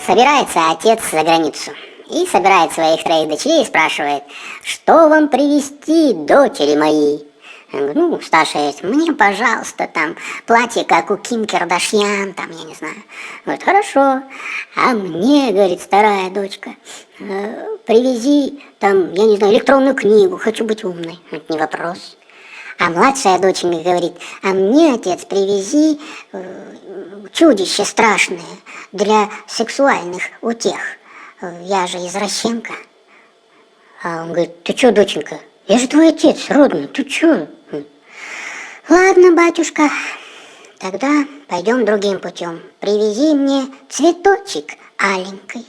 Собирается отец за границу и собирает своих 3 дочерей и спрашивает: что вам привезти, дочери мои? Я говорю: ну, старшая, мне, пожалуйста, там платье, как у Ким Кардашьян, там, я не знаю. Говорит: хорошо. А мне, говорит, старая дочка, привези, там, я не знаю, электронную книгу, хочу быть умной. Это не вопрос. А младшая доченька говорит: а мне, отец, привези чудище страшное для сексуальных утех. Я же извращенка. А он говорит: ты что, доченька, я же твой отец родной, ты что? Ладно, батюшка, тогда пойдем другим путем. Привези мне цветочек аленький.